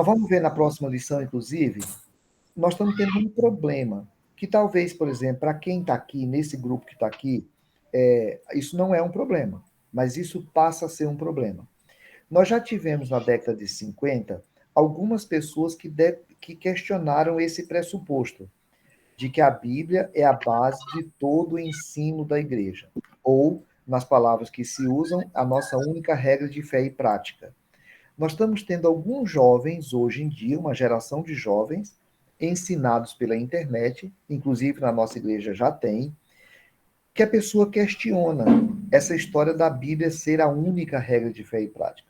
Nós vamos ver na próxima lição, inclusive, nós estamos tendo um problema, que talvez, por exemplo, para quem está aqui, nesse grupo que está aqui, isso não é um problema, mas isso passa a ser um problema. Nós já tivemos na década de 50 algumas pessoas que questionaram esse pressuposto de que a Bíblia é a base de todo o ensino da igreja, ou, nas palavras que se usam, a nossa única regra de fé e prática. Nós estamos tendo alguns jovens hoje em dia, uma geração de jovens, ensinados pela internet, inclusive na nossa igreja já tem, que a pessoa questiona essa história da Bíblia ser a única regra de fé e prática.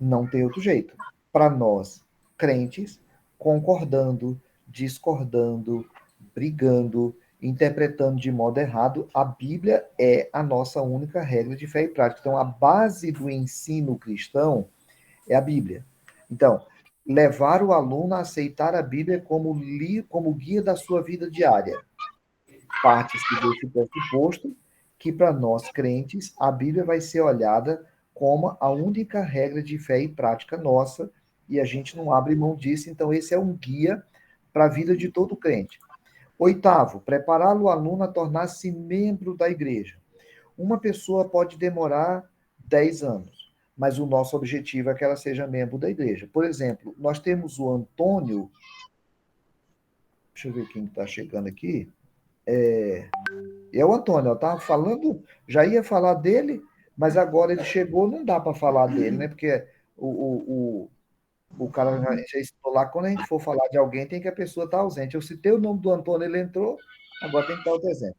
Não tem outro jeito. Para nós, crentes, concordando, discordando, brigando, interpretando de modo errado, a Bíblia é a nossa única regra de fé e prática. Então, a base do ensino cristão é a Bíblia. Então, levar o aluno a aceitar a Bíblia como guia da sua vida diária. Parte-se desse pressuposto que, para nós crentes, a Bíblia vai ser olhada como a única regra de fé e prática nossa, e a gente não abre mão disso, então esse é um guia para a vida de todo crente. Oitavo, preparar o aluno a tornar-se membro da igreja. Uma pessoa pode demorar 10 anos, mas o nosso objetivo é que ela seja membro da igreja. Por exemplo, nós temos o Antônio, deixa eu ver quem está chegando aqui, é o Antônio, eu estava falando, já ia falar dele, mas agora ele chegou, não dá para falar dele, né? Porque o cara já estou lá, quando a gente for falar de alguém, tem que a pessoa estar ausente. Eu citei o nome do Antônio, ele entrou, agora tem que dar outro exemplo.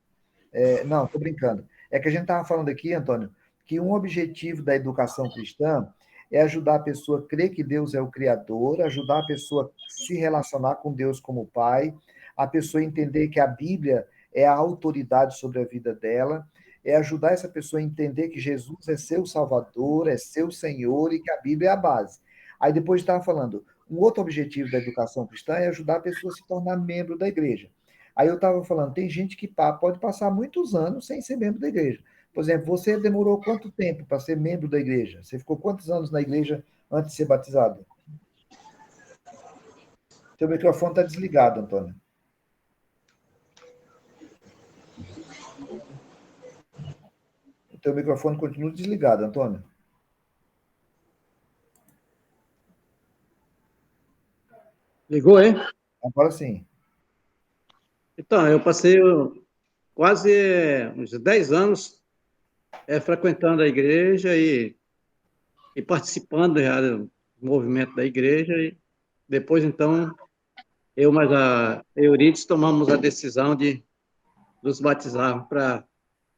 Não, estou brincando. É que a gente estava falando aqui, Antônio, que um objetivo da educação cristã é ajudar a pessoa a crer que Deus é o Criador, ajudar a pessoa a se relacionar com Deus como Pai, a pessoa entender que a Bíblia é a autoridade sobre a vida dela, é ajudar essa pessoa a entender que Jesus é seu Salvador, é seu Senhor e que a Bíblia é a base. Aí depois estava falando, um outro objetivo da educação cristã é ajudar a pessoa a se tornar membro da igreja. Aí eu estava falando, tem gente que pode passar muitos anos sem ser membro da igreja. Por exemplo, você demorou quanto tempo para ser membro da igreja? Você ficou quantos anos na igreja antes de ser batizado? Seu microfone está desligado, Antônio. O teu microfone continua desligado, Antônio. Ligou, hein? Agora sim. Então, eu passei quase uns 10 anos frequentando a igreja e participando já do movimento da igreja. E depois, então, eu mais a Eurides tomamos a decisão de nos batizarmos para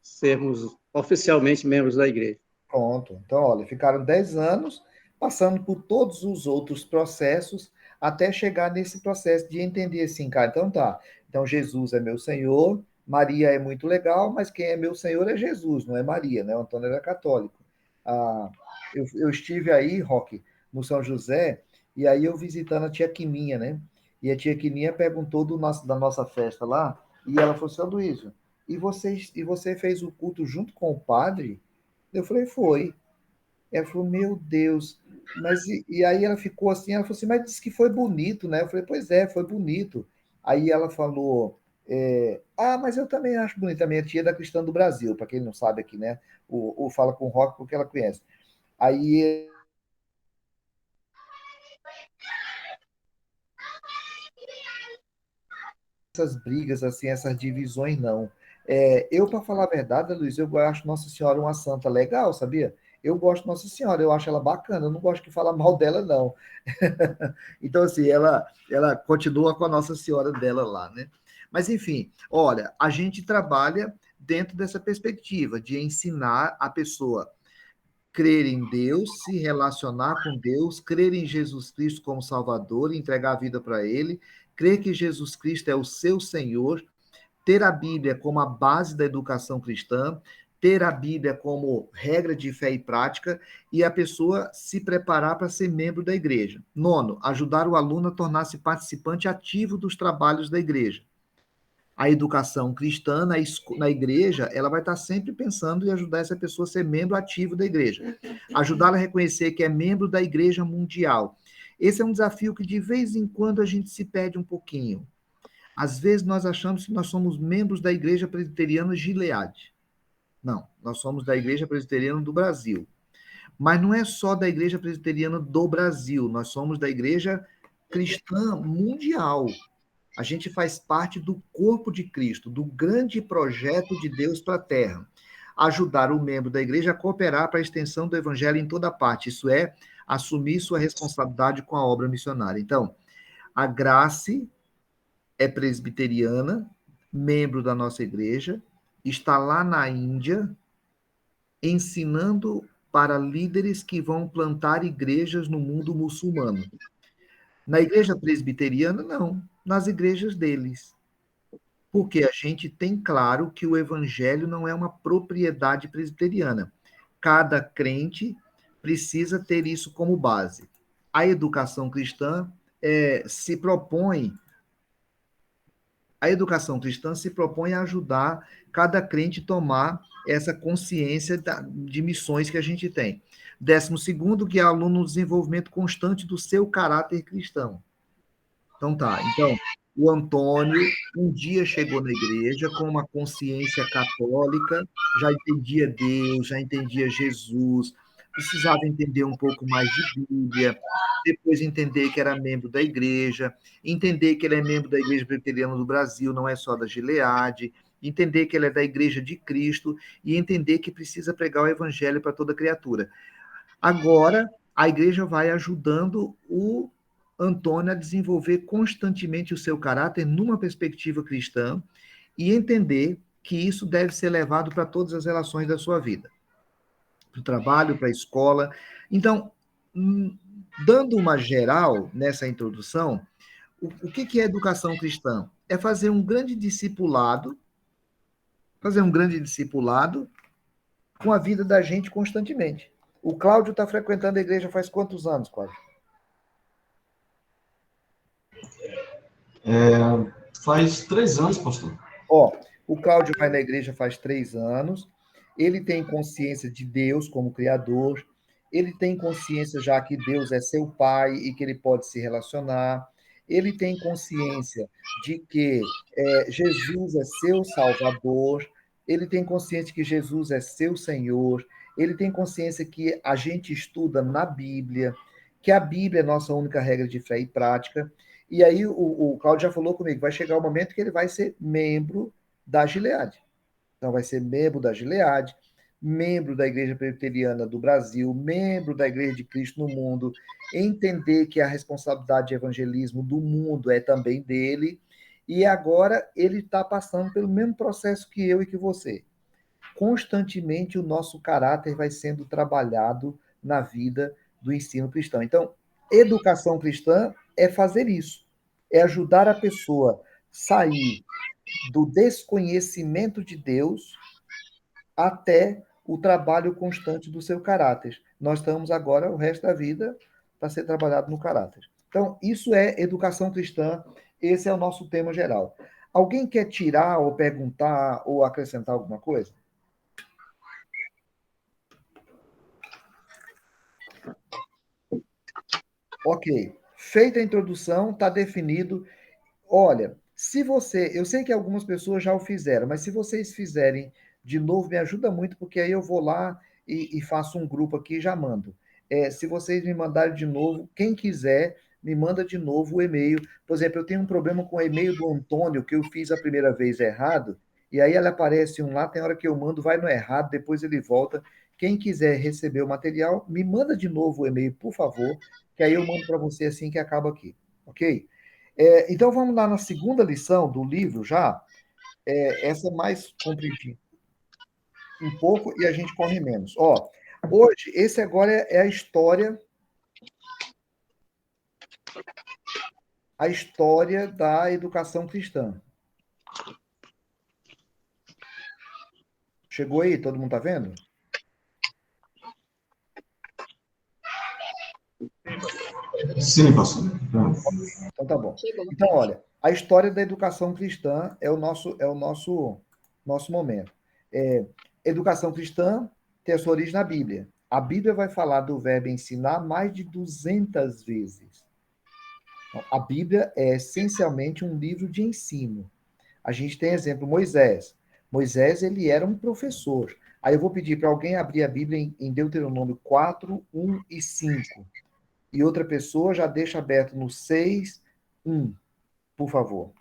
sermos oficialmente membros da igreja. Pronto. Então, olha, ficaram 10 anos passando por todos os outros processos até chegar nesse processo de entender assim, cara, então tá. Então, Jesus é meu Senhor, Maria é muito legal, mas quem é meu Senhor é Jesus, não é Maria, né? O Antônio era católico. Ah, eu estive aí, Roque, no São José, e aí eu visitando a tia Quininha, né? E a tia Quininha perguntou da nossa festa lá, e ela falou assim, ô Luísio, e você fez o culto junto com o padre? Eu falei, foi. Ela falou, meu Deus. Mas e aí ela ficou assim, ela falou assim, mas disse que foi bonito, né? Eu falei, pois é, foi bonito. Aí ela falou, mas eu também acho bonito. A minha tia é da Cristã do Brasil, para quem não sabe aqui, né? O Fala com o Rock porque ela conhece. Aí essas brigas, assim, essas divisões, não. Eu, para falar a verdade, Luiz, eu acho Nossa Senhora uma santa legal, sabia? Eu gosto de Nossa Senhora, eu acho ela bacana, eu não gosto de falar mal dela, não. Então, assim, ela continua com a Nossa Senhora dela lá, né? Mas, enfim, olha, a gente trabalha dentro dessa perspectiva de ensinar a pessoa crer em Deus, se relacionar com Deus, crer em Jesus Cristo como Salvador, entregar a vida para Ele, crer que Jesus Cristo é o seu Senhor, ter a Bíblia como a base da educação cristã, ter a Bíblia como regra de fé e prática, e a pessoa se preparar para ser membro da igreja. Nono, ajudar o aluno a tornar-se participante ativo dos trabalhos da igreja. A educação cristã na igreja, ela vai estar sempre pensando em ajudar essa pessoa a ser membro ativo da igreja. Ajudá-la a reconhecer que é membro da igreja mundial. Esse é um desafio que, de vez em quando, a gente se perde um pouquinho. Às vezes, nós achamos que nós somos membros da Igreja Presbiteriana Gileade. Não, nós somos da Igreja Presbiteriana do Brasil. Mas não é só da Igreja Presbiteriana do Brasil, nós somos da Igreja Cristã Mundial. A gente faz parte do corpo de Cristo, do grande projeto de Deus para a Terra. Ajudar o membro da igreja a cooperar para a extensão do evangelho em toda parte. Isso é, assumir sua responsabilidade com a obra missionária. Então, a Grace é presbiteriana, membro da nossa igreja, está lá na Índia, ensinando para líderes que vão plantar igrejas no mundo muçulmano. Na igreja presbiteriana, não. Nas igrejas deles. Porque a gente tem claro que o evangelho não é uma propriedade presbiteriana. Cada crente precisa ter isso como base. A educação cristã se propõe a ajudar cada crente a tomar essa consciência de missões que a gente tem. 12º, que é aluno no desenvolvimento constante do seu caráter cristão. Então tá. Então, o Antônio um dia chegou na igreja com uma consciência católica, já entendia Deus, já entendia Jesus, precisava entender um pouco mais de Bíblia, depois entender que era membro da igreja, entender que ele é membro da Igreja Presbiteriana do Brasil, não é só da Gileade, entender que ele é da Igreja de Cristo e entender que precisa pregar o evangelho para toda criatura. Agora, a igreja vai ajudando o Antônio a desenvolver constantemente o seu caráter numa perspectiva cristã e entender que isso deve ser levado para todas as relações da sua vida, para o trabalho, para a escola. Então, dando uma geral nessa introdução, o que é educação cristã? É fazer um grande discipulado com a vida da gente constantemente. O Cláudio está frequentando a igreja faz quantos anos, Cláudio? Faz 3 anos, pastor. O Cláudio vai na igreja faz 3 anos, ele tem consciência de Deus como Criador, ele tem consciência já que Deus é seu Pai e que ele pode se relacionar, ele tem consciência de que Jesus é seu Salvador, ele tem consciência que Jesus é seu Senhor, ele tem consciência que a gente estuda na Bíblia, que a Bíblia é nossa única regra de fé e prática. E aí o Cláudio já falou comigo, vai chegar o momento que ele vai ser membro da Gileade. Então vai ser membro da Gileade, membro da Igreja Presbiteriana do Brasil, membro da Igreja de Cristo no mundo, entender que a responsabilidade de evangelismo do mundo é também dele, e agora ele está passando pelo mesmo processo que eu e que você. Constantemente o nosso caráter vai sendo trabalhado na vida do ensino cristão. Então, educação cristã é fazer isso, é ajudar a pessoa sair do desconhecimento de Deus até o trabalho constante do seu caráter. Nós estamos agora o resto da vida para ser trabalhado no caráter. Então, isso é educação cristã, esse é o nosso tema geral. Alguém quer tirar ou perguntar ou acrescentar alguma coisa? Ok. Feita a introdução, está definido. Olha, eu sei que algumas pessoas já o fizeram, mas se vocês fizerem de novo, me ajuda muito, porque aí eu vou lá e faço um grupo aqui e já mando. Se vocês me mandarem de novo, quem quiser, me manda de novo o e-mail. Por exemplo, eu tenho um problema com o e-mail do Antônio, que eu fiz a primeira vez errado, e aí ele aparece um lá, tem hora que eu mando, vai no errado, depois ele volta. Quem quiser receber o material, me manda de novo o e-mail, por favor, que aí eu mando para você assim que acaba aqui, ok? Então vamos lá na segunda lição do livro já. Essa é mais compridinha um pouco e a gente corre menos. Hoje, esse agora é a história da educação cristã. Chegou aí? Todo mundo está vendo? Sim, pastor. Então tá bom. Então, olha, a história da educação cristã é o nosso momento. Educação cristã tem a sua origem na Bíblia. A Bíblia vai falar do verbo ensinar mais de 200 vezes. A Bíblia é essencialmente um livro de ensino. A gente tem exemplo Moisés. Moisés, ele era um professor. Aí eu vou pedir para alguém abrir a Bíblia em Deuteronômio 4, 1 e 5. E outra pessoa já deixa aberto no 6, 1, por favor.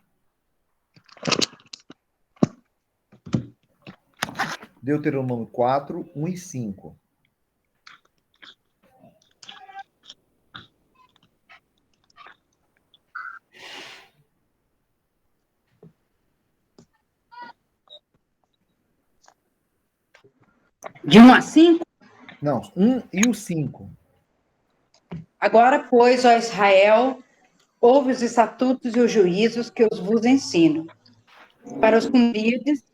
Deuteronômio 4, 1 e 5. De 1 a 5? Não, 1 e o 5. Agora, pois, ó Israel, ouve os estatutos e os juízos que eu vos ensino, para os cumprirdes,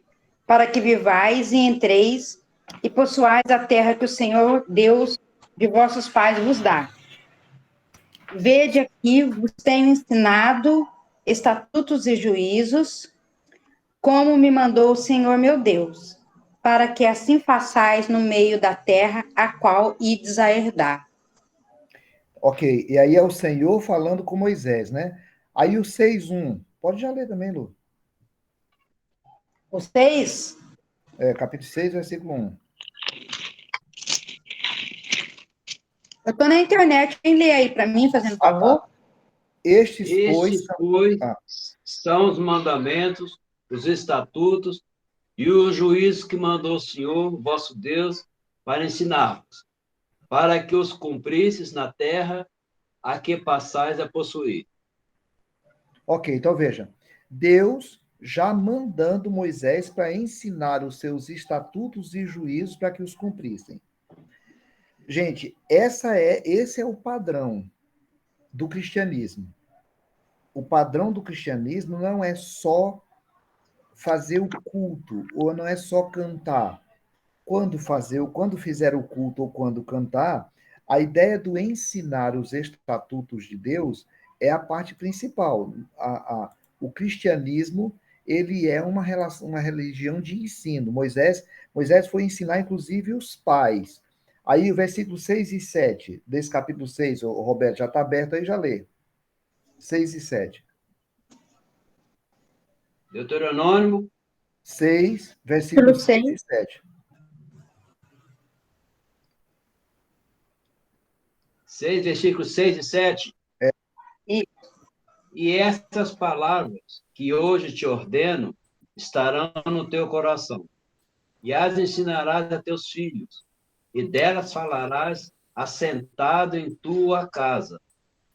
para que vivais e entreis e possuais a terra que o Senhor Deus de vossos pais vos dá. Vede aqui, vos tenho ensinado estatutos e juízos, como me mandou o Senhor meu Deus, para que assim façais no meio da terra a qual ides a herdar. Ok, e aí é o Senhor falando com Moisés, né? Aí o 6:1. Pode já ler também, Lu. O 6, Capítulo 6, versículo 1. eu estou na internet, quem lê aí para mim, fazendo favor? Estes, Estes, pois, Ah, são os mandamentos, os estatutos e os juízos que mandou o Senhor, vosso Deus, para ensinar-vos, para que os cumprisseis na terra a que passais a possuir. ok, então veja. Deus já mandando Moisés para ensinar os seus estatutos e juízos para que os cumprissem. Gente, esse é o padrão do cristianismo. O padrão do cristianismo não é só fazer o culto, ou não é só cantar. Quando fizer o culto ou quando cantar, a ideia do ensinar os estatutos de Deus é a parte principal. O cristianismo, ele é uma religião de ensino. Moisés foi ensinar, inclusive, os pais. Aí, o versículo 6 e 7 desse capítulo 6, o Roberto, já está aberto aí, já lê. 6 e 7. Deuteronômio 6, Pelo versículos 6 6. e 7. 6, versículos 6 e 7. E E estas palavras que hoje te ordeno estarão no teu coração, e as ensinarás a teus filhos, e delas falarás assentado em tua casa,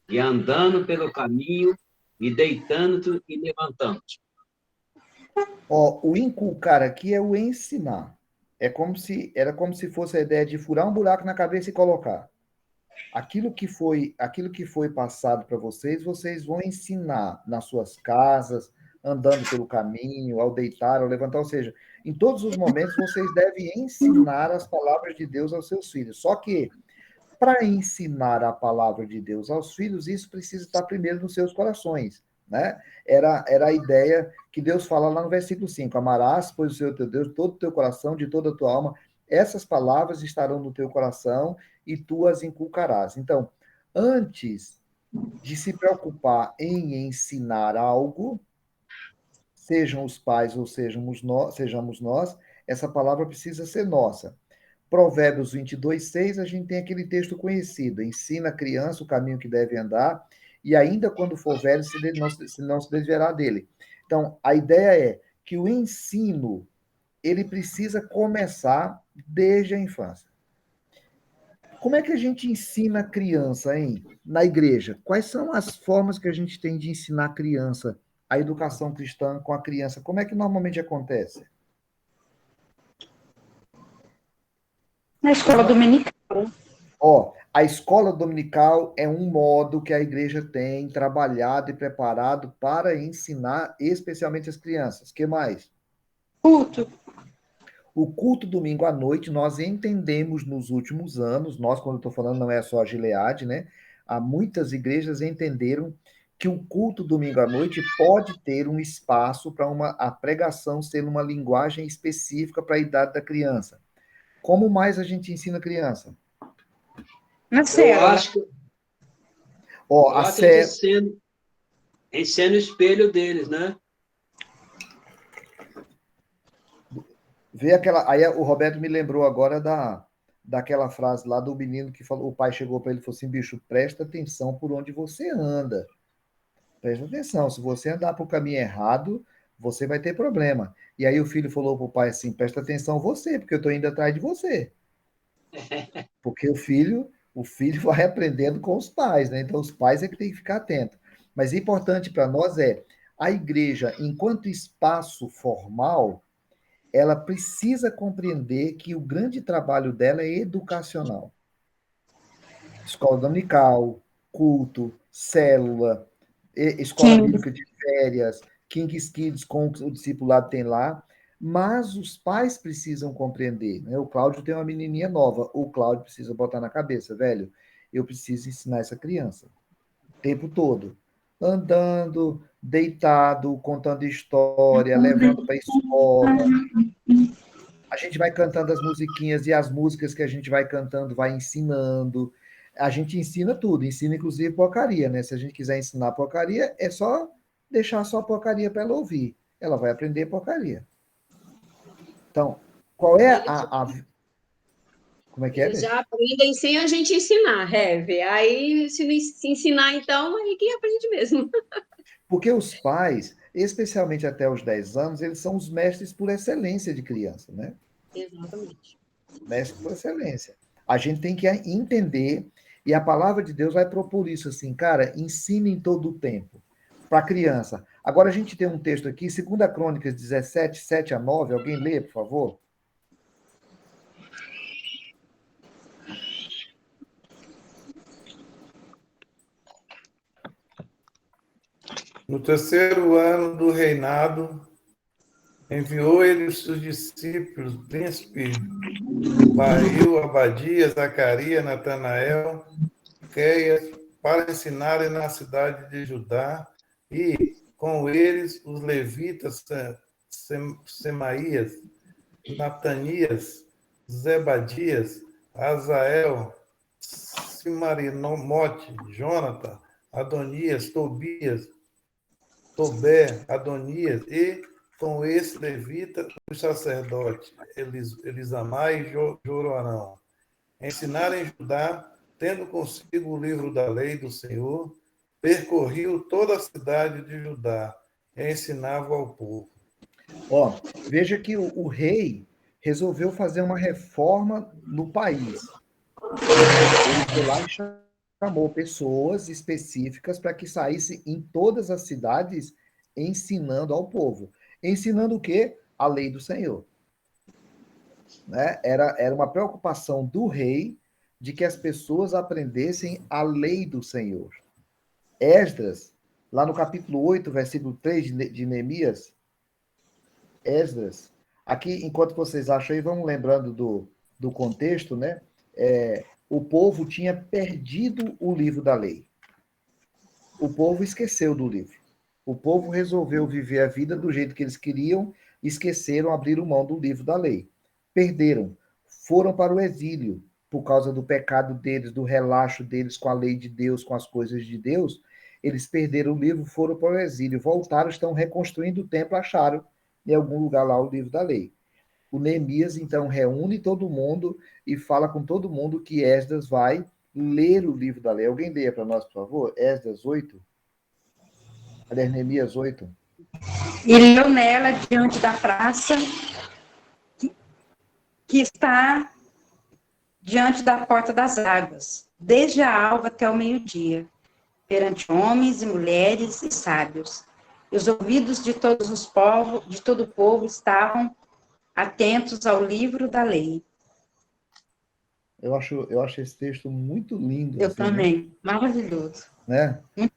e andando pelo caminho, e deitando-te e levantando-te. Ó, o inculcar aqui é o ensinar. Era como se fosse a ideia de furar um buraco na cabeça e colocar. Aquilo que foi passado para vocês, vocês vão ensinar nas suas casas, andando pelo caminho, ao deitar, ao levantar, ou seja, em todos os momentos vocês devem ensinar as palavras de Deus aos seus filhos. Só que para ensinar a palavra de Deus aos filhos, isso precisa estar primeiro nos seus corações, né? Era a ideia que Deus fala lá no versículo 5: amarás, pois, o Senhor teu Deus, todo o teu coração, de toda a tua alma. Essas palavras estarão no teu coração e tu as inculcarás. Então, antes de se preocupar em ensinar algo, sejam os pais ou sejamos nós, essa palavra precisa ser nossa. Provérbios 22:6, a gente tem aquele texto conhecido: ensina a criança o caminho que deve andar, e ainda quando for velho, não se desviará dele. Então, a ideia é que o ensino, ele precisa começar desde a infância. Como é que a gente ensina a criança, hein? Na igreja, quais são as formas que a gente tem de ensinar a criança a educação cristã com a criança? Como é que normalmente acontece? na escola dominical. Ó, a escola dominical é um modo que a igreja tem trabalhado e preparado para ensinar especialmente as crianças. Que mais? Culto. O culto domingo à noite, nós entendemos nos últimos anos, nós, quando eu estou falando, não é só a Gileade, né? Há muitas igrejas entenderam que o culto domingo à noite pode ter um espaço para a pregação ser uma linguagem específica para a idade da criança. Como mais a gente ensina a criança? Na Eu célula. acho que, Ó, eu acredito sendo. Em sendo espelho deles, né? Vê aquela. Aí o Roberto me lembrou agora daquela frase lá do menino que falou, o pai chegou para ele e falou assim, bicho, presta atenção por onde você anda. Presta atenção, se você andar por caminho errado, você vai ter problema. E aí o filho falou para o pai assim, presta atenção você, porque eu estou indo atrás de você. Porque o filho vai aprendendo com os pais, né? Então os pais é que tem que ficar atento. Mas importante para nós é a igreja, enquanto espaço formal, ela precisa compreender que o grande trabalho dela é educacional. Escola dominical, culto, célula, escola Sim. bíblica de férias, King's Kids com o discipulado tem lá, mas os pais precisam compreender, né? O Cláudio tem uma menininha nova, o Cláudio precisa botar na cabeça, velho, eu preciso ensinar essa criança o tempo todo, andando, deitado, contando história, levando para a escola. A gente vai cantando as musiquinhas e as músicas que a gente vai cantando vai ensinando. A gente ensina tudo, ensina inclusive porcaria, né? Se a gente quiser ensinar porcaria, é só deixar só porcaria para ela ouvir. Ela vai aprender porcaria. Então, qual é como é que é, Eles Beth? já aprendem sem a gente ensinar, Heve. Aí, se ensinar, então, aí que aprende mesmo. Porque os pais, especialmente até os 10 anos, eles são os mestres por excelência de criança, né? Exatamente. Mestre por excelência. A gente tem que entender, e a palavra de Deus vai propor isso assim, cara, ensine em todo o tempo para a criança. Agora a gente tem um texto aqui, 2 Crônicas 17, 7 a 9, alguém lê, por favor? No terceiro ano do reinado, enviou ele os seus discípulos, príncipe Barril, Abadia, Zacarias, Natanael, Miqueias, para ensinarem na cidade de Judá, e com eles os levitas Semaías, Natanias, Zebadias, Azael, Simarinomote, Jonathan, Adonias, Tobias, Tobé, Adonias, e com esse levita, os sacerdotes, Elisamai e Jororão, ensinaram em Judá, tendo consigo o livro da lei do Senhor, percorriu toda a cidade de Judá e ensinava ao povo. Ó, veja que o rei resolveu fazer uma reforma no país. Ele foi lá e chamou pessoas específicas para que saíssem em todas as cidades ensinando ao povo. Ensinando o quê? A lei do Senhor. Né? Era uma preocupação do rei de que as pessoas aprendessem a lei do Senhor. Esdras, lá no capítulo 8, versículo 3 de Neemias, Esdras, aqui, enquanto vocês acham aí, vamos lembrando do contexto, né? O povo tinha perdido o livro da lei. O povo esqueceu do livro. O povo resolveu viver a vida do jeito que eles queriam, esqueceram, abriram mão do livro da lei. Perderam, foram para o exílio por causa do pecado deles, do relaxo deles com a lei de Deus, com as coisas de Deus. Eles perderam o livro, foram para o exílio, voltaram, estão reconstruindo o templo, acharam em algum lugar lá o livro da lei. O Neemias, então, reúne todo mundo e fala com todo mundo que Esdras vai ler o livro da lei. Alguém leia para nós, por favor? Esdras 8? Aliás, Neemias 8. E leu nela diante da praça que está diante da porta das águas, desde a alva até o meio-dia, perante homens e mulheres e sábios. E os ouvidos de todos os povos, de todo o povo, estavam atentos ao livro da lei. Eu acho esse texto muito lindo, Eu assim, né? também, maravilhoso. Né? Muito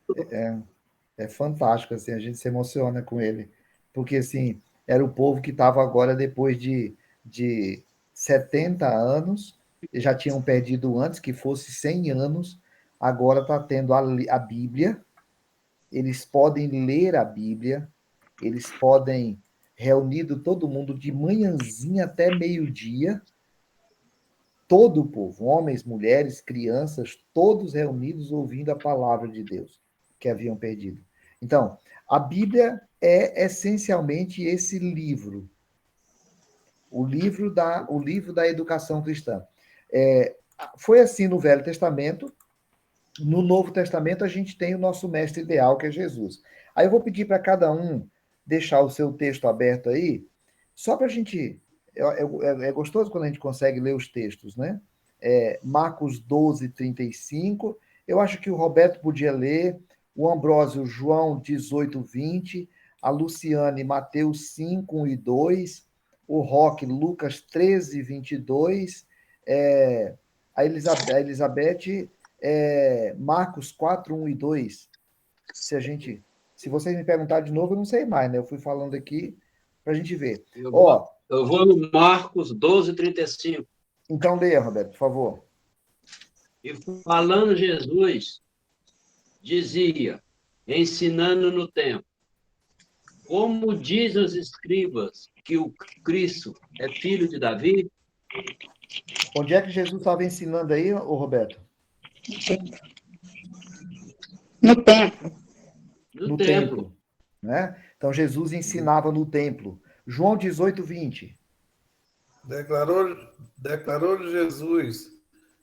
É fantástico, assim, a gente se emociona com ele. Porque, assim, era o povo que estava agora, depois de 70 anos, já tinham perdido antes, que fosse 100 anos, agora está tendo a Bíblia, eles podem ler a Bíblia, eles podem, reunido todo mundo de manhãzinha até meio-dia, todo o povo, homens, mulheres, crianças, todos reunidos ouvindo a palavra de Deus que haviam perdido. Então, a Bíblia é essencialmente esse livro, o livro da educação cristã. Foi assim no Velho Testamento. No Novo Testamento, a gente tem o nosso mestre ideal, que é Jesus. Aí eu vou pedir para cada um deixar o seu texto aberto aí, só para a gente. É gostoso quando a gente consegue ler os textos, né? Marcos 12, 35. Eu acho que o Roberto podia ler, o Ambrósio, João 18, 20, a Luciane, Mateus 5, 1 e 2, o Roque, Lucas 13, 22, a Elizabeth, Marcos 4, 1 e 2. Se vocês me perguntarem de novo, eu não sei mais, né? Eu fui falando aqui para a gente ver. Eu vou no Marcos 12, 35. Então leia, Roberto, por favor. E falando Jesus, dizia, ensinando no templo, como diz os escribas que o Cristo é filho de Davi? Onde é que Jesus estava ensinando aí, ô Roberto? No templo. No templo. Né? Então, Jesus ensinava no templo. João 18, 20. Declarou Jesus: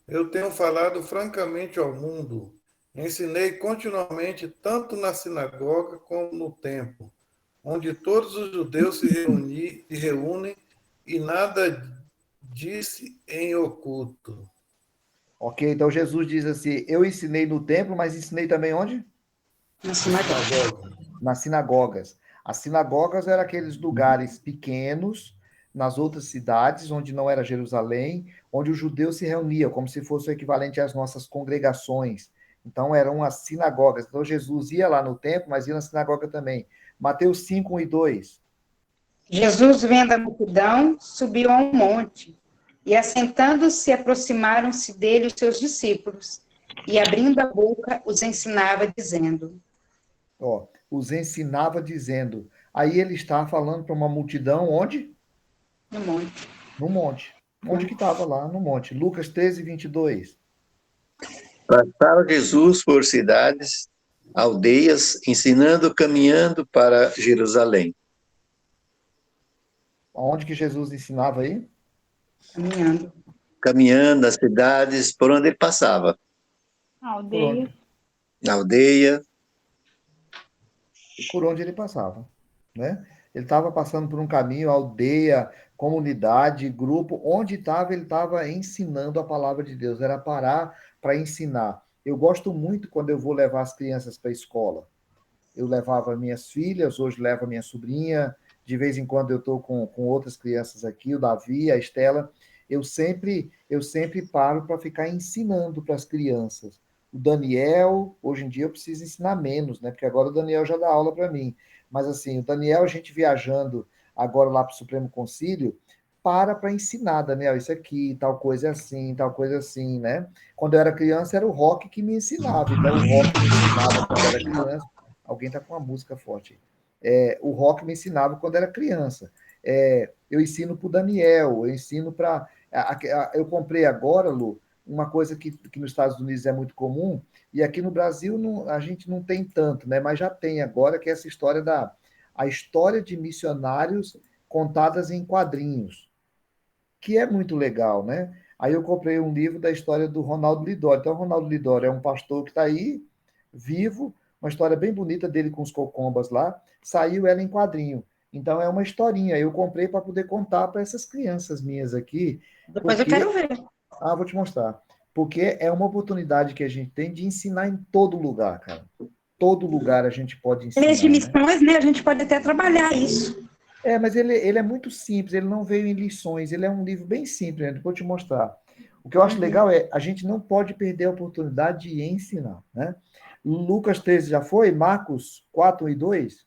eu tenho falado francamente ao mundo, ensinei continuamente tanto na sinagoga como no templo, onde todos os judeus se reúnem e nada disse em oculto. Ok, então Jesus diz assim, eu ensinei no templo, mas ensinei também onde? Na sinagoga. Nas sinagogas. As sinagogas eram aqueles lugares pequenos, nas outras cidades, onde não era Jerusalém, onde os judeus se reuniam, como se fosse o equivalente às nossas congregações. Então, eram as sinagogas. Então, Jesus ia lá no templo, mas ia na sinagoga também. Mateus 5, 1 e 2. Jesus, vendo a multidão, subiu a um monte, e assentando-se, aproximaram-se dele os seus discípulos, e abrindo a boca, os ensinava, dizendo... Os ensinava dizendo. Aí ele está falando para uma multidão, onde? No monte. No monte. Onde que estava lá? No monte. Lucas 13, 22. Passava Jesus por cidades, aldeias, ensinando, caminhando para Jerusalém. Onde que Jesus ensinava aí? Caminhando. Caminhando nas cidades por onde ele passava. Aldeia. Na aldeia. Por onde ele passava, né? Ele estava passando por um caminho, aldeia, comunidade, grupo, onde estava, ele estava ensinando a palavra de Deus, era parar para ensinar. Eu gosto muito quando eu vou levar as crianças para a escola. Eu levava minhas filhas, hoje levo a minha sobrinha, de vez em quando eu estou com outras crianças aqui, o Davi, a Estela, eu sempre paro para ficar ensinando para as crianças. O Daniel, hoje em dia eu preciso ensinar menos, né? Porque agora o Daniel já dá aula para mim. Mas assim, o Daniel, a gente viajando agora lá para o Supremo Concílio, para ensinar, Daniel, isso aqui, tal coisa assim, né? Quando eu era criança, era o Rock que me ensinava. Então, o Rock me ensinava quando eu era criança. Alguém está com uma música forte. O Rock me ensinava quando era criança. Eu ensino para o Daniel, eu ensino para... Eu comprei agora, Lu, uma coisa que nos Estados Unidos é muito comum, e aqui no Brasil a gente não tem tanto, né? Mas já tem agora, que é essa história a história de missionários contadas em quadrinhos, que é muito legal, né? Aí eu comprei um livro da história do Ronaldo Lidório. Então, o Ronaldo Lidório é um pastor que está aí, vivo, uma história bem bonita dele com os cocombas lá, saiu ela em quadrinho. Então, é uma historinha. Eu comprei para poder contar para essas crianças minhas aqui. Depois eu quero ver. Vou te mostrar. Porque é uma oportunidade que a gente tem de ensinar em todo lugar, cara. Todo lugar a gente pode ensinar. Leis de missões, né? A gente pode até trabalhar isso. Mas ele é muito simples, ele não veio em lições, ele é um livro bem simples, né? Depois eu te mostrar. O que eu acho legal é a gente não pode perder a oportunidade de ensinar, né? Lucas 13 já foi? Marcos 4, 1 e 2?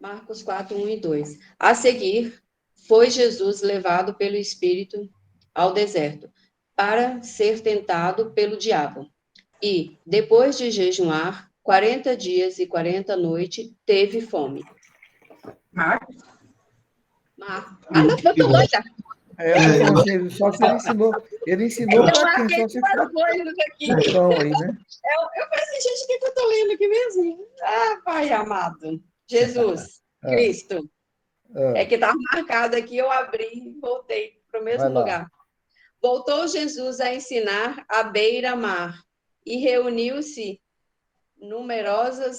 Marcos 4, 1 e 2. A seguir, foi Jesus levado pelo Espírito ao deserto, para ser tentado pelo diabo. E, depois de jejuar 40 dias e 40 noites, teve fome. Marcos? Não, eu tô doida. Eu tô falando assim, só se ele ensinou Eu para quem? marquei Só se duas for coisas aqui. então aí, né? Eu falei assim, gente, o que eu tô lendo aqui mesmo? Ah, Pai amado. Jesus, Ah, Cristo. É ah, que estava marcado aqui, eu abri e voltei para o vai mesmo lá. lugar. Voltou Jesus a ensinar à beira-mar e reuniu-se numerosa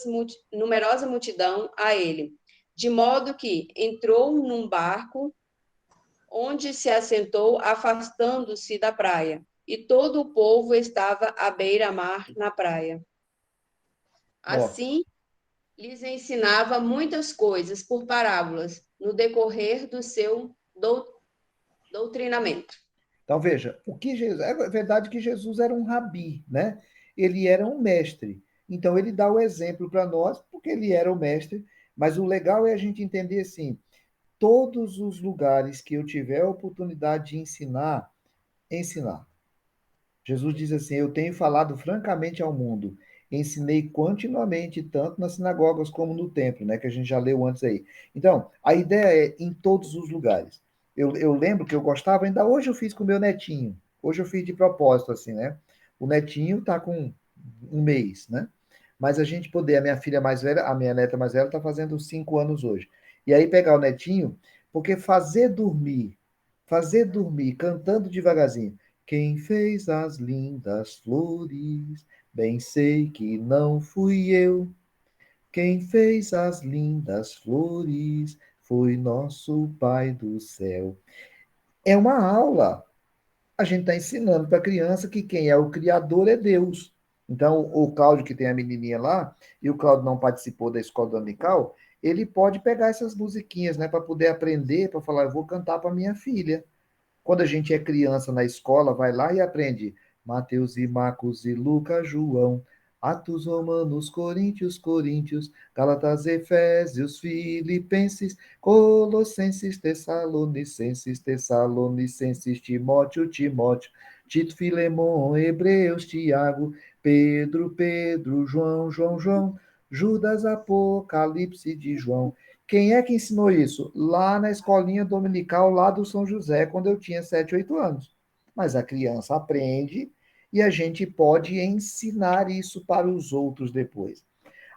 multidão a ele, de modo que entrou num barco onde se assentou, afastando-se da praia, e todo o povo estava à beira-mar na praia. Ó, Assim, lhes ensinava muitas coisas por parábolas no decorrer do seu doutrinamento. então veja, o que Jesus, é verdade que Jesus era um rabi, né? Ele era um mestre. Então ele dá o exemplo para nós, porque ele era o mestre, mas o legal é a gente entender assim, todos os lugares que eu tiver a oportunidade de ensinar, ensinar. Jesus diz assim: Eu tenho falado francamente ao mundo, ensinei continuamente, tanto nas sinagogas como no templo, né? Que a gente já leu antes aí. Então, a ideia é em todos os lugares. Eu lembro que eu gostava, ainda hoje eu fiz com o meu netinho. Hoje eu fiz de propósito, assim, né? O netinho tá com um mês, né? Mas a gente poder, a minha filha mais velha, a minha neta mais velha, tá fazendo 5 anos hoje. E aí pegar o netinho, porque fazer dormir, cantando devagarzinho. Quem fez as lindas flores, bem sei que não fui eu. Quem fez as lindas flores foi nosso Pai do céu. É uma aula. A gente está ensinando para a criança que quem é o Criador é Deus. Então, o Cláudio, que tem a menininha lá, e o Cláudio não participou da escola dominical, ele pode pegar essas musiquinhas, né, para poder aprender, para falar, eu vou cantar para minha filha. Quando a gente é criança na escola, vai lá e aprende Mateus e Marcos e Lucas, João, Atos, Romanos, Coríntios, Gálatas, Efésios, Filipenses, Colossenses, Tessalonicenses, Timóteo, Tito, Filemon, Hebreus, Tiago, Pedro, João, Judas, Apocalipse de João. Quem é que ensinou isso? Lá na escolinha dominical, lá do São José, quando eu tinha 7, 8 anos. Mas a criança aprende e a gente pode ensinar isso para os outros depois.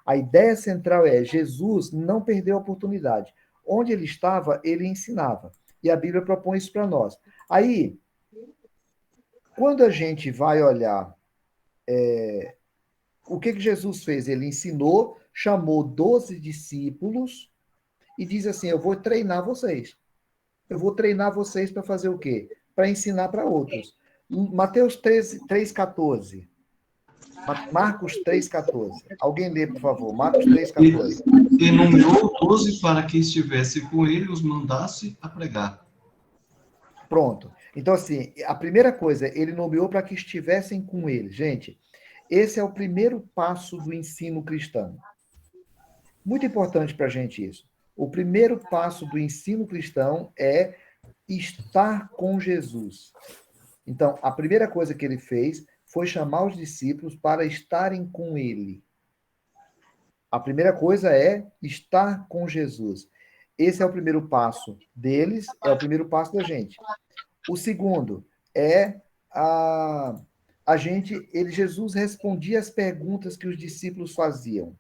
A ideia central é: Jesus não perdeu a oportunidade. Onde ele estava, ele ensinava. E a Bíblia propõe isso para nós. Aí, quando a gente vai olhar o que Jesus fez, ele ensinou, chamou 12 discípulos e diz assim: Eu vou treinar vocês. Eu vou treinar vocês para fazer o quê? Para ensinar para outros. Mateus 3,14. Marcos 3,14. Alguém lê, por favor. Marcos E, 3,14. e nomeou 12 para que estivesse com ele e os mandasse a pregar. Pronto. Então, assim, a primeira coisa, ele nomeou para que estivessem com ele. Gente, esse é o primeiro passo do ensino cristão. Muito importante para a gente isso. O primeiro passo do ensino cristão é estar com Jesus. Então, a primeira coisa que ele fez foi chamar os discípulos para estarem com ele. A primeira coisa é estar com Jesus. Esse é o primeiro passo deles, é o primeiro passo da gente. O segundo é Jesus respondia às perguntas que os discípulos faziam.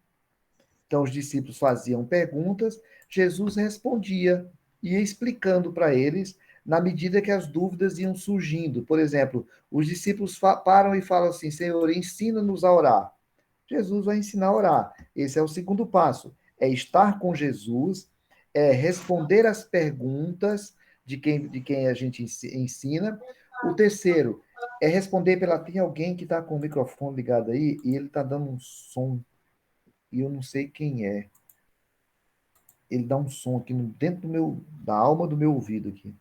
Então, os discípulos faziam perguntas, Jesus respondia, ia explicando para eles na medida que as dúvidas iam surgindo. Por exemplo, os discípulos param e falam assim: Senhor, ensina-nos a orar. Jesus vai ensinar a orar. Esse é o segundo passo: é estar com Jesus, é responder às perguntas de quem a gente ensina. O terceiro é responder pela. Tem alguém que está com o microfone ligado aí e ele está dando um som e eu não sei quem é. Ele dá um som aqui dentro da alma do meu ouvido aqui.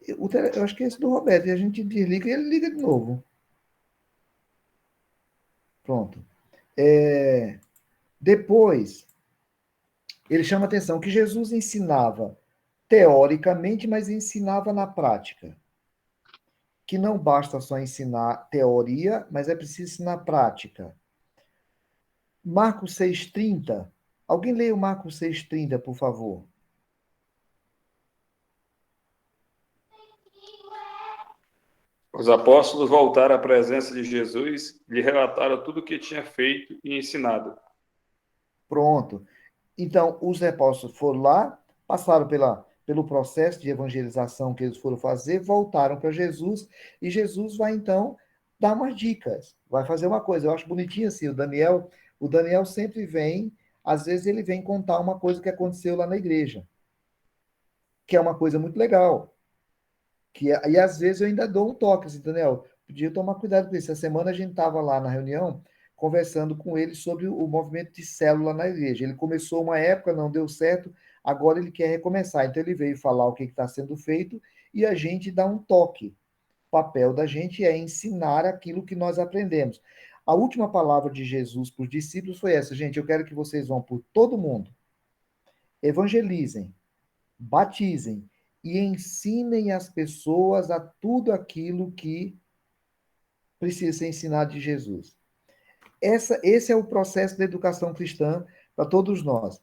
Eu acho que é esse do Roberto. E a gente desliga e ele liga de novo. Pronto. Depois, ele chama a atenção que Jesus ensinava teoricamente, mas ensinava na prática. Que não basta só ensinar teoria, mas é preciso ensinar prática. Marcos 6,30. Alguém leia o Marcos 6,30, por favor. Os apóstolos voltaram à presença de Jesus e lhe relataram tudo o que tinha feito e ensinado. Pronto. Então, os apóstolos foram lá, passaram pelo processo de evangelização que eles foram fazer, voltaram para Jesus, e Jesus vai, então, dar umas dicas. Vai fazer uma coisa. Eu acho bonitinho assim, o Daniel sempre vem, às vezes ele vem contar uma coisa que aconteceu lá na igreja, que é uma coisa muito legal. E às vezes eu ainda dou um toque, assim, Daniel, podia tomar cuidado com isso. Essa semana a gente estava lá na reunião, conversando com ele sobre o movimento de célula na igreja. Ele começou uma época, não deu certo, agora ele quer recomeçar. Então ele veio falar o que está sendo feito e a gente dá um toque. O papel da gente é ensinar aquilo que nós aprendemos. A última palavra de Jesus para os discípulos foi essa: gente, eu quero que vocês vão por todo mundo, evangelizem, batizem e ensinem as pessoas a tudo aquilo que precisa ser ensinado de Jesus. Esse é o processo da educação cristã para todos nós.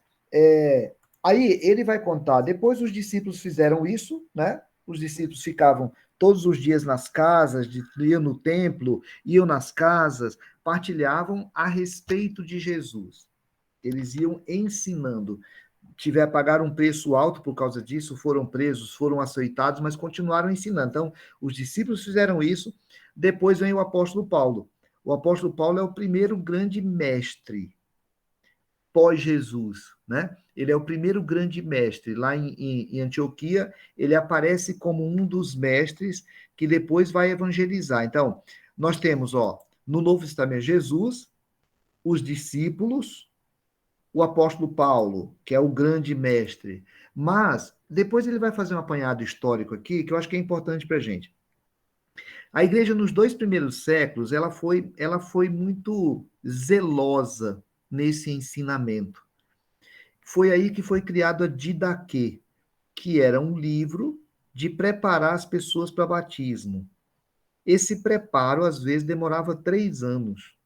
Aí ele vai contar, depois os discípulos fizeram isso, né? Os discípulos ficavam todos os dias nas casas, iam no templo, iam nas casas, partilhavam a respeito de Jesus. Eles iam ensinando. Pagaram um preço alto por causa disso, foram presos, foram açoitados, mas continuaram ensinando. Então, os discípulos fizeram isso. Depois vem o apóstolo Paulo. O apóstolo Paulo é o primeiro grande mestre pós-Jesus, né? Ele é o primeiro grande mestre. Lá em Antioquia, ele aparece como um dos mestres que depois vai evangelizar. Então, nós temos, no Novo Testamento, Jesus, os discípulos, o apóstolo Paulo, que é o grande mestre. Mas, depois ele vai fazer um apanhado histórico aqui, que eu acho que é importante para a gente. A igreja, nos 2 primeiros séculos, ela foi muito zelosa nesse ensinamento. Foi aí que foi criado a Didaquê, que era um livro de preparar as pessoas para batismo. Esse preparo, às vezes, demorava 3 anos.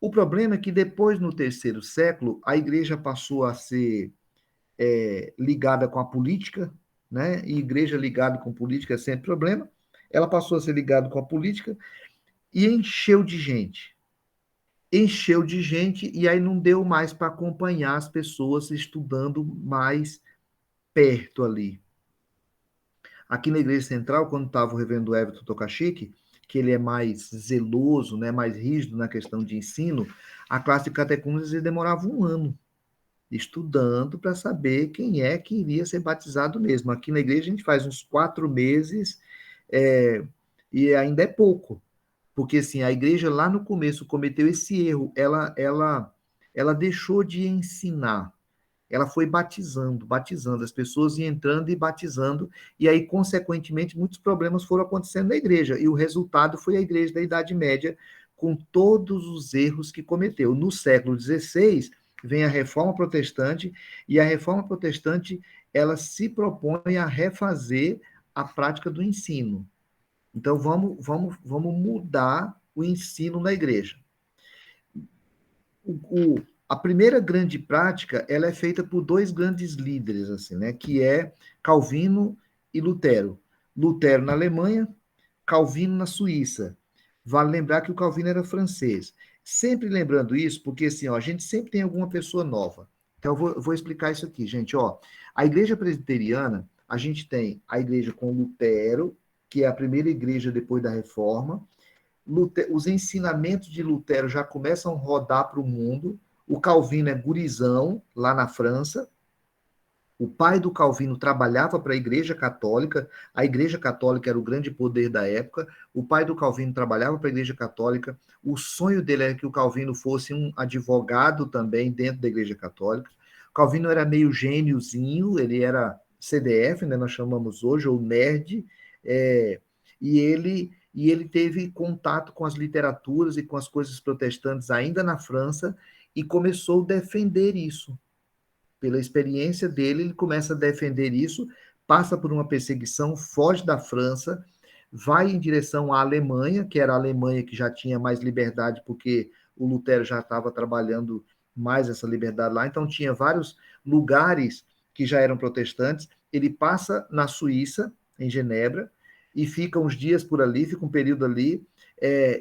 O problema é que depois, no 3º século, a igreja passou a ser ligada com a política, né? E igreja ligada com política é sempre problema. Ela passou a ser ligada com a política e encheu de gente. Encheu de gente e aí não deu mais para acompanhar as pessoas estudando mais perto ali. Aqui na Igreja Central, quando estava o reverendo Everton Tokachik, que ele é mais zeloso, né, mais rígido na questão de ensino, a classe de catecúmenos demorava 1 ano estudando para saber quem é que iria ser batizado mesmo. Aqui na igreja a gente faz uns 4 meses e ainda é pouco, porque assim, a igreja lá no começo cometeu esse erro, ela deixou de ensinar, ela foi batizando as pessoas iam entrando e batizando, e aí, consequentemente, muitos problemas foram acontecendo na igreja, e o resultado foi a igreja da Idade Média, com todos os erros que cometeu. No século XVI, vem a Reforma Protestante, e a Reforma Protestante, ela se propõe a refazer a prática do ensino. Então, vamos mudar o ensino na igreja. A primeira grande prática, ela é feita por 2 grandes líderes, assim, né, que é Calvino e Lutero. Lutero na Alemanha, Calvino na Suíça. Vale lembrar que o Calvino era francês. Sempre lembrando isso, porque assim, a gente sempre tem alguma pessoa nova. Então, eu vou explicar isso aqui, gente. A igreja presbiteriana, a gente tem a igreja com Lutero, que é a primeira igreja depois da Reforma. Os ensinamentos de Lutero já começam a rodar para o mundo. O Calvino é gurizão, lá na França. O pai do Calvino trabalhava para a Igreja Católica era o grande poder da época. O pai do Calvino trabalhava para a Igreja Católica. O sonho dele era que o Calvino fosse um advogado também dentro da Igreja Católica. O Calvino era meio gêniozinho, ele era CDF, né, nós chamamos hoje, ou nerd, e ele teve contato com as literaturas e com as coisas protestantes ainda na França e começou a defender isso. Pela experiência dele, ele começa a defender isso, passa por uma perseguição, foge da França, vai em direção à Alemanha, que era a Alemanha que já tinha mais liberdade, porque o Lutero já estava trabalhando mais essa liberdade lá, então tinha vários lugares que já eram protestantes. Ele passa na Suíça, em Genebra, e fica uns dias por ali, fica um período ali,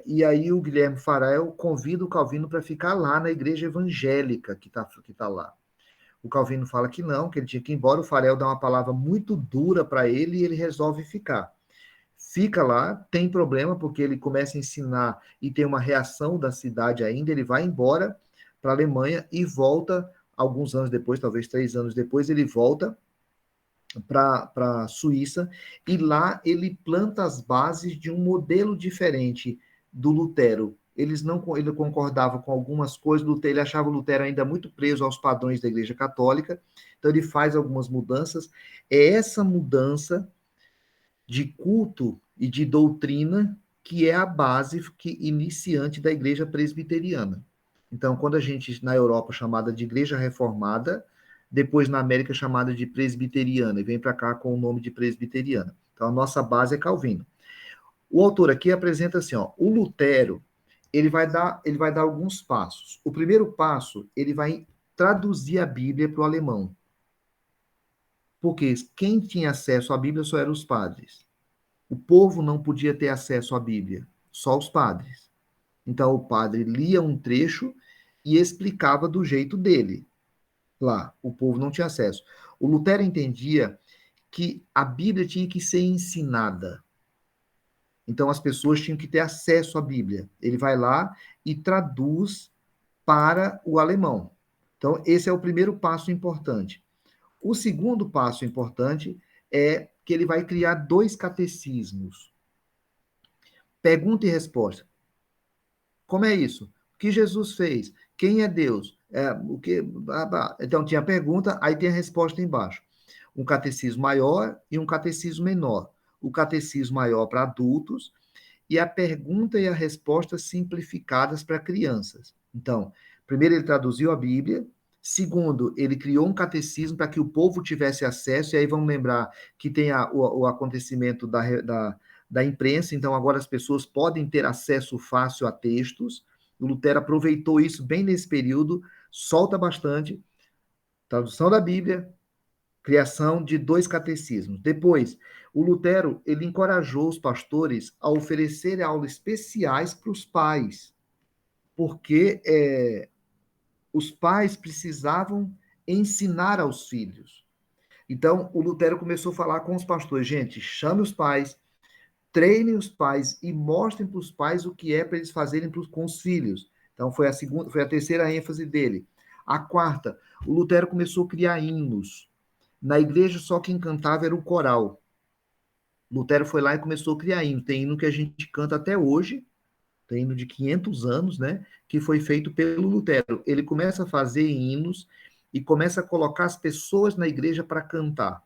e aí o Guilherme Farel convida o Calvino para ficar lá na igreja evangélica que tá lá. O Calvino fala que não, que ele tinha que ir embora, o Farel dá uma palavra muito dura para ele e ele resolve ficar. Fica lá, tem problema, porque ele começa a ensinar e tem uma reação da cidade ainda, ele vai embora para a Alemanha e volta alguns anos depois, talvez 3 anos depois, ele volta para a Suíça, e lá ele planta as bases de um modelo diferente do Lutero. Ele concordava com algumas coisas, ele achava o Lutero ainda muito preso aos padrões da Igreja Católica, então ele faz algumas mudanças. É essa mudança de culto e de doutrina que é a base iniciante da Igreja Presbiteriana. Então, quando a gente, na Europa, chamada de Igreja Reformada, depois na América chamada de Presbiteriana, e vem para cá com o nome de Presbiteriana. Então, a nossa base é Calvino. O autor aqui apresenta assim, ó, o Lutero, ele vai dar alguns passos. O primeiro passo, ele vai traduzir a Bíblia para o alemão. Porque quem tinha acesso à Bíblia só eram os padres. O povo não podia ter acesso à Bíblia, só os padres. Então, o padre lia um trecho e explicava do jeito dele. Lá, o povo não tinha acesso. O Lutero entendia que a Bíblia tinha que ser ensinada. Então, as pessoas tinham que ter acesso à Bíblia. Ele vai lá e traduz para o alemão. Então, esse é o primeiro passo importante. O segundo passo importante é que ele vai criar 2 catecismos. Pergunta e resposta. Como é isso? O que Jesus fez? Quem é Deus? Então, tinha a pergunta, aí tem a resposta embaixo. Um catecismo maior e um catecismo menor. O catecismo maior para adultos e a pergunta e a resposta simplificadas para crianças. Então, primeiro ele traduziu a Bíblia. Segundo, ele criou um catecismo para que o povo tivesse acesso, e aí vamos lembrar que tem o acontecimento da imprensa, então agora as pessoas podem ter acesso fácil a textos. O Lutero aproveitou isso bem nesse período, solta bastante, tradução da Bíblia, criação de 2 catecismos. Depois, o Lutero, ele encorajou os pastores a oferecer aulas especiais para os pais, porque os pais precisavam ensinar aos filhos. Então, o Lutero começou a falar com os pastores, gente, chame os pais, treinem os pais e mostrem para os pais o que é para eles fazerem com os filhos. Então, foi a terceira ênfase dele. A quarta, o Lutero começou a criar hinos. Na igreja, só quem cantava era o coral. Lutero foi lá e começou a criar hino. Tem hino que a gente canta até hoje, tem hino de 500 anos, né? Que foi feito pelo Lutero. Ele começa a fazer hinos e começa a colocar as pessoas na igreja para cantar.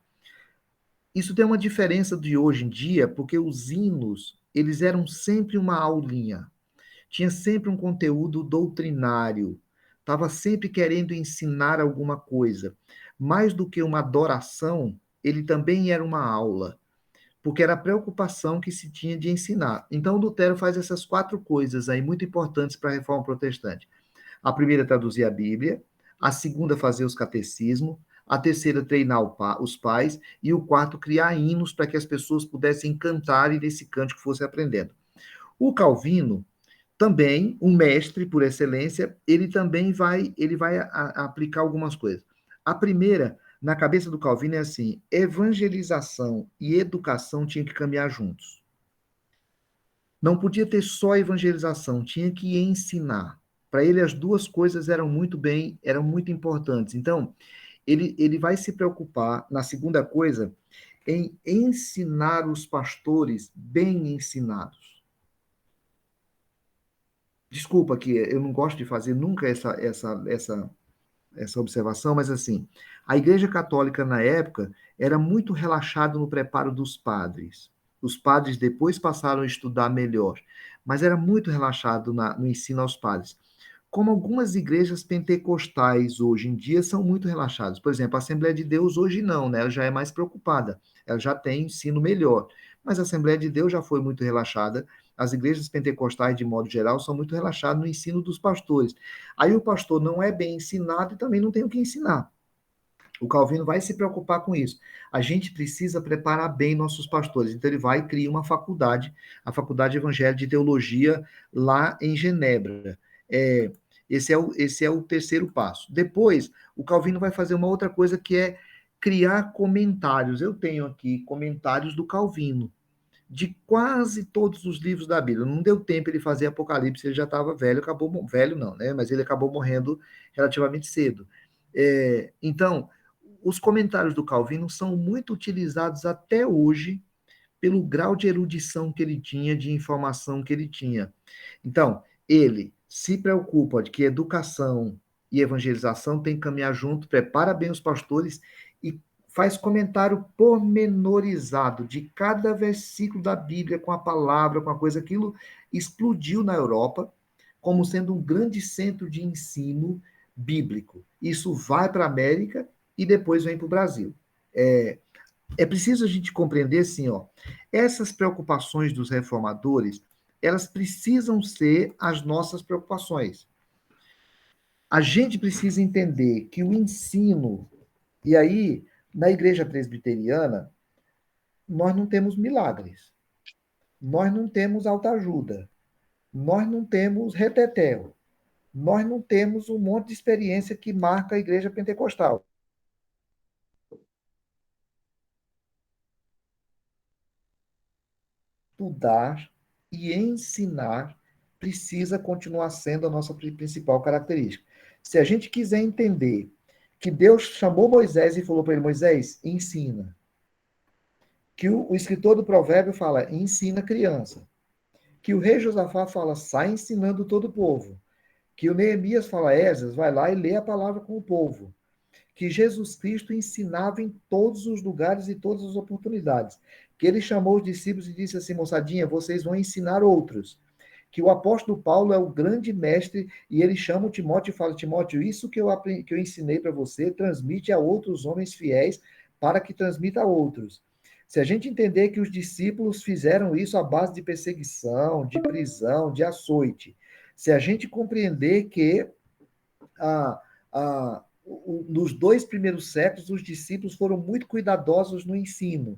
Isso tem uma diferença de hoje em dia, porque os hinos, eles eram sempre uma aulinha. Tinha sempre um conteúdo doutrinário. Estava sempre querendo ensinar alguma coisa. Mais do que uma adoração, ele também era uma aula, porque era a preocupação que se tinha de ensinar. Então, Lutero faz essas 4 coisas aí muito importantes para a Reforma Protestante. A primeira, traduzir a Bíblia. A segunda, fazer os catecismos. A terceira, treinar os pais. E o quarto, criar hinos para que as pessoas pudessem cantar e desse cântico fosse aprendendo. O Calvino, também, um mestre por excelência, ele também vai aplicar algumas coisas. A primeira, na cabeça do Calvino, é assim: evangelização e educação tinham que caminhar juntos. Não podia ter só evangelização, tinha que ensinar. Para ele, as 2 coisas eram muito importantes. Então, ele vai se preocupar, na segunda coisa, em ensinar os pastores bem ensinados. Desculpa que eu não gosto de fazer nunca essa observação, mas assim, a Igreja Católica na época era muito relaxada no preparo dos padres. Os padres depois passaram a estudar melhor, mas era muito relaxado no ensino aos padres. Como algumas igrejas pentecostais hoje em dia são muito relaxadas. Por exemplo, a Assembleia de Deus hoje não, né? Ela já é mais preocupada, ela já tem ensino melhor. Mas a Assembleia de Deus já foi muito relaxada as igrejas pentecostais, de modo geral, são muito relaxadas no ensino dos pastores. Aí o pastor não é bem ensinado e também não tem o que ensinar. O Calvino vai se preocupar com isso. A gente precisa preparar bem nossos pastores. Então, ele vai e cria uma faculdade, a Faculdade Evangélica de Teologia, lá em Genebra. Esse é o terceiro passo. Depois, o Calvino vai fazer uma outra coisa, que é criar comentários. Eu tenho aqui comentários do Calvino, de quase todos os livros da Bíblia. Não deu tempo ele fazer Apocalipse, ele já estava velho, velho não, né? Mas ele acabou morrendo relativamente cedo. Então, os comentários do Calvino são muito utilizados até hoje pelo grau de erudição que ele tinha, de informação que ele tinha. Então, ele se preocupa de que educação e evangelização tem que caminhar junto, prepara bem os pastores e faz comentário pormenorizado de cada versículo da Bíblia, com a palavra, com a coisa. Aquilo explodiu na Europa como sendo um grande centro de ensino bíblico. Isso vai para a América e depois vem para o Brasil. É preciso a gente compreender assim, ó, essas preocupações dos reformadores, elas precisam ser as nossas preocupações. A gente precisa entender que o ensino, e aí, na igreja presbiteriana, nós não temos milagres, nós não temos autoajuda, nós não temos retetel, nós não temos um monte de experiência que marca a igreja pentecostal. Estudar e ensinar precisa continuar sendo a nossa principal característica. Se a gente quiser entender que Deus chamou Moisés e falou para ele: Moisés, ensina. Que o escritor do provérbio fala: ensina a criança. Que o rei Josafá fala: sai ensinando todo o povo. Que o Neemias fala: Esdras, vai lá e lê a palavra com o povo. Que Jesus Cristo ensinava em todos os lugares e todas as oportunidades. Que ele chamou os discípulos e disse assim: moçadinha, vocês vão ensinar outros. Que o apóstolo Paulo é o grande mestre e ele chama o Timóteo e fala: Timóteo, isso que eu ensinei para você, transmite a outros homens fiéis para que transmita a outros. Se a gente entender que os discípulos fizeram isso à base de perseguição, de prisão, de açoite, se a gente compreender que nos 2 primeiros séculos, os discípulos foram muito cuidadosos no ensino.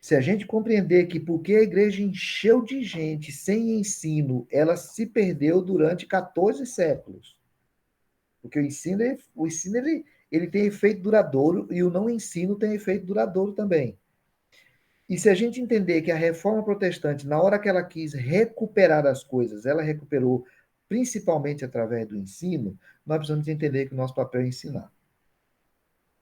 Se a gente compreender que porque a igreja encheu de gente sem ensino, ela se perdeu durante 14 séculos. Porque o ensino ele tem efeito duradouro e o não ensino tem efeito duradouro também. E se a gente entender que a reforma protestante, na hora que ela quis recuperar as coisas, ela recuperou principalmente através do ensino, nós precisamos entender que o nosso papel é ensinar.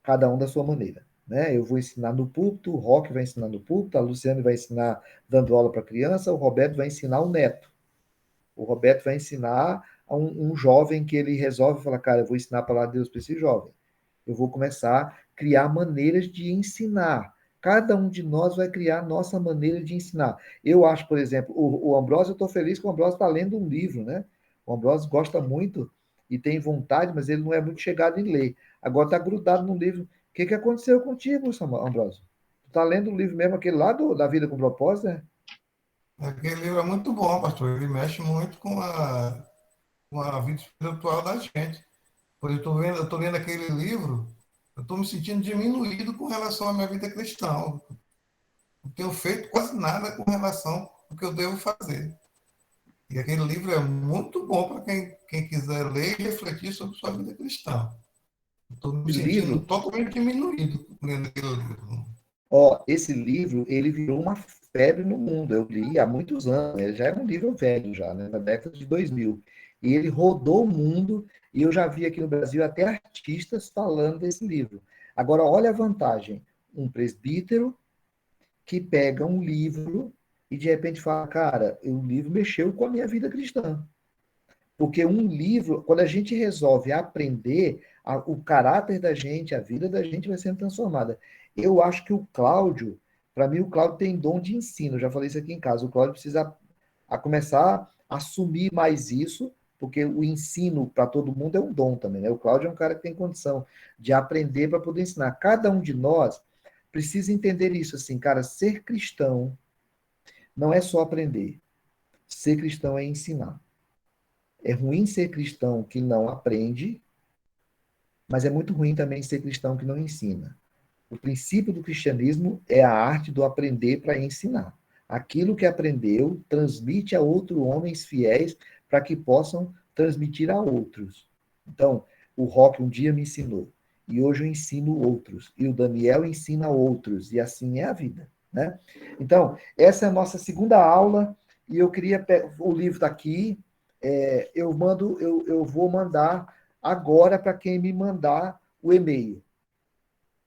Cada um da sua maneira. Né? Eu vou ensinar no púlpito, o Roque vai ensinar no púlpito, a Luciane vai ensinar dando aula para criança, o Roberto vai ensinar o neto. O Roberto vai ensinar a um jovem que ele resolve falar: cara, eu vou ensinar a palavra de Deus para esse jovem. Eu vou começar a criar maneiras de ensinar. Cada um de nós vai criar a nossa maneira de ensinar. Eu acho, por exemplo, o Ambrósio, eu estou feliz que o Ambrósio está lendo um livro, né? O Ambrósio gosta muito e tem vontade, mas ele não é muito chegado em ler. Agora está grudado no livro. O que aconteceu contigo, Ambrósio? Tu está lendo o livro mesmo, aquele lá da Vida com Propósito, né? Aquele livro é muito bom, pastor. Ele mexe muito com a vida espiritual da gente. Por eu estou lendo aquele livro, eu estou me sentindo diminuído com relação à minha vida cristã. Não tenho feito quase nada com relação ao que eu devo fazer. E aquele livro é muito bom para quem quiser ler e refletir sobre sua vida cristã. Estou me sentindo totalmente diminuído lendo aquele livro. Esse livro, ele virou uma febre no mundo. Eu li há muitos anos. Ele já é um livro velho, já, né, na década de 2000. E ele rodou o mundo, e eu já vi aqui no Brasil até artistas falando desse livro. Agora, olha a vantagem. Um presbítero que pega um livro e, de repente, fala: cara, o livro mexeu com a minha vida cristã. Porque um livro, quando a gente resolve aprender, o caráter da gente, a vida da gente vai sendo transformada. Eu acho que o Cláudio, para mim, o Cláudio tem dom de ensino. Eu já falei isso aqui em casa. O Cláudio precisa começar a assumir mais isso, porque o ensino para todo mundo é um dom também, né? O Cláudio é um cara que tem condição de aprender para poder ensinar. Cada um de nós precisa entender isso, assim, cara, ser cristão não é só aprender. Ser cristão é ensinar. É ruim ser cristão que não aprende, mas é muito ruim também ser cristão que não ensina. O princípio do cristianismo é a arte do aprender para ensinar. Aquilo que aprendeu, transmite a outros homens fiéis para que possam transmitir a outros. Então, o Roque um dia me ensinou, e hoje eu ensino outros, e o Daniel ensina outros, e assim é a vida, né? Então, essa é a nossa segunda aula, e eu queria... O livro está aqui, eu vou mandar agora para quem me mandar o e-mail.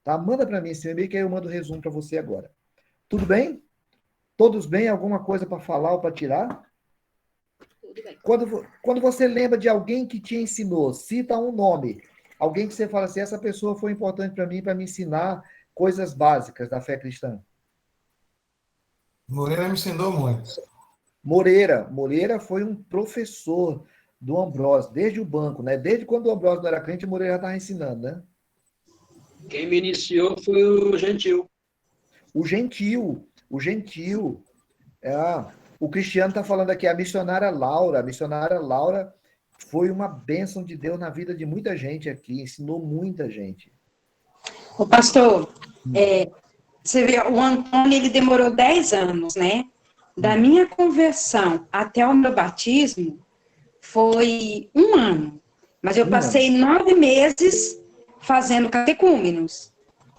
Tá? Manda para mim esse e-mail que aí eu mando o resumo para você agora. Tudo bem? Todos bem? Alguma coisa para falar ou para tirar? Tudo bem. Quando você lembra de alguém que te ensinou, cita um nome. Alguém que você fala assim, essa pessoa foi importante para mim, para me ensinar coisas básicas da fé cristã. Moreira me ensinou muito. Moreira foi um professor do Ambrosio, desde o banco, né? Desde quando o Ambrosio não era crente, o Moreira já estava ensinando, né? Quem me iniciou foi o Gentil. O Gentil. O Cristiano está falando aqui, a missionária Laura. A missionária Laura foi uma bênção de Deus na vida de muita gente aqui, ensinou muita gente. Ô, pastor, você vê, o Antônio, ele demorou 10 anos, né? Da minha conversão até o meu batismo, foi 1 ano. Mas eu passei 9 meses fazendo catecúmenos.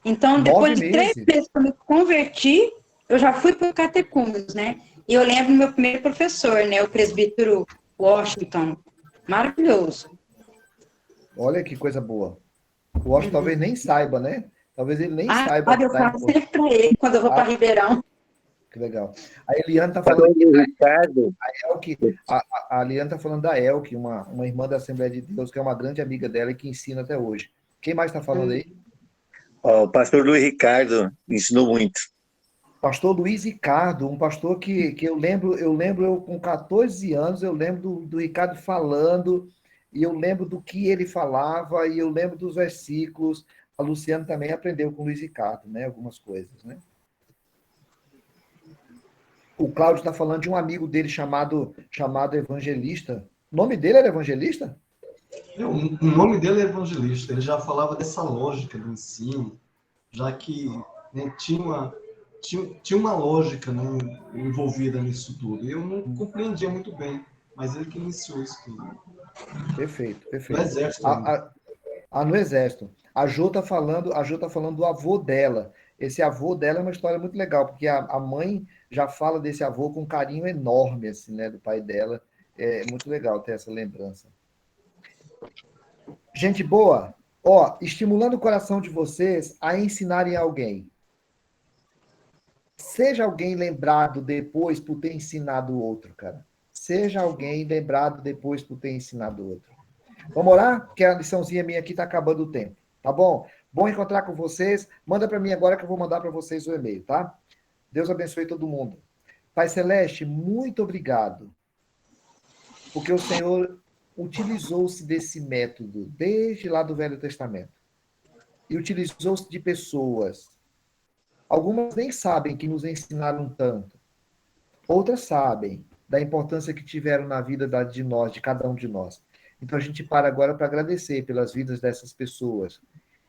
Então, depois de 3 meses que eu me converti, eu já fui para o catecúmenos, né? E eu lembro do meu primeiro professor, né? O presbítero Washington. Maravilhoso. Olha que coisa boa. O Washington talvez nem saiba, né? Talvez ele nem saiba. Eu falo sempre para ele quando eu vou para Ribeirão. Que legal. A Eliane está falando aqui, a Eliane está falando da Elke, uma irmã da Assembleia de Deus, que é uma grande amiga dela e que ensina até hoje. Quem mais está falando aí? O pastor Luiz Ricardo ensinou muito. Pastor Luiz Ricardo, um pastor que eu lembro eu com 14 anos, eu lembro do Ricardo falando, e eu lembro do que ele falava, e eu lembro dos versículos. A Luciana também aprendeu com o Luiz Ricardo, né? Algumas coisas, né? O Cláudio está falando de um amigo dele chamado Evangelista. O nome dele era Evangelista? O nome dele é Evangelista. Ele já falava dessa lógica do ensino, já que, né, tinha uma lógica, né, envolvida nisso tudo. Eu não compreendia muito bem, mas ele que iniciou isso tudo. Perfeito. No Exército. No Exército. A Jo está falando do avô dela. Esse avô dela é uma história muito legal, porque a mãe já fala desse avô com um carinho enorme, assim, né, do pai dela. É muito legal ter essa lembrança. Gente boa, estimulando o coração de vocês a ensinarem alguém. Seja alguém lembrado depois por ter ensinado o outro, cara. Seja alguém lembrado depois por ter ensinado o outro. Vamos orar? Porque a liçãozinha minha aqui está acabando o tempo. Tá bom? Bom encontrar com vocês. Manda para mim agora que eu vou mandar para vocês o e-mail, tá? Deus abençoe todo mundo. Pai Celeste, muito obrigado. Porque o Senhor utilizou-se desse método desde lá do Velho Testamento. E utilizou-se de pessoas. Algumas nem sabem que nos ensinaram tanto. Outras sabem da importância que tiveram na vida de nós, de cada um de nós. Então a gente para agora para agradecer pelas vidas dessas pessoas.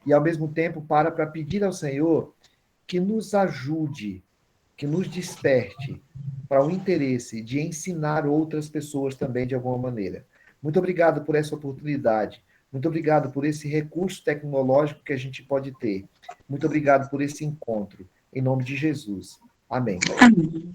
E ao mesmo tempo para pedir ao Senhor que nos ajude, que nos desperte para o interesse de ensinar outras pessoas também de alguma maneira. Muito obrigado por essa oportunidade. Muito obrigado por esse recurso tecnológico que a gente pode ter. Muito obrigado por esse encontro. Em nome de Jesus. Amém. Amém.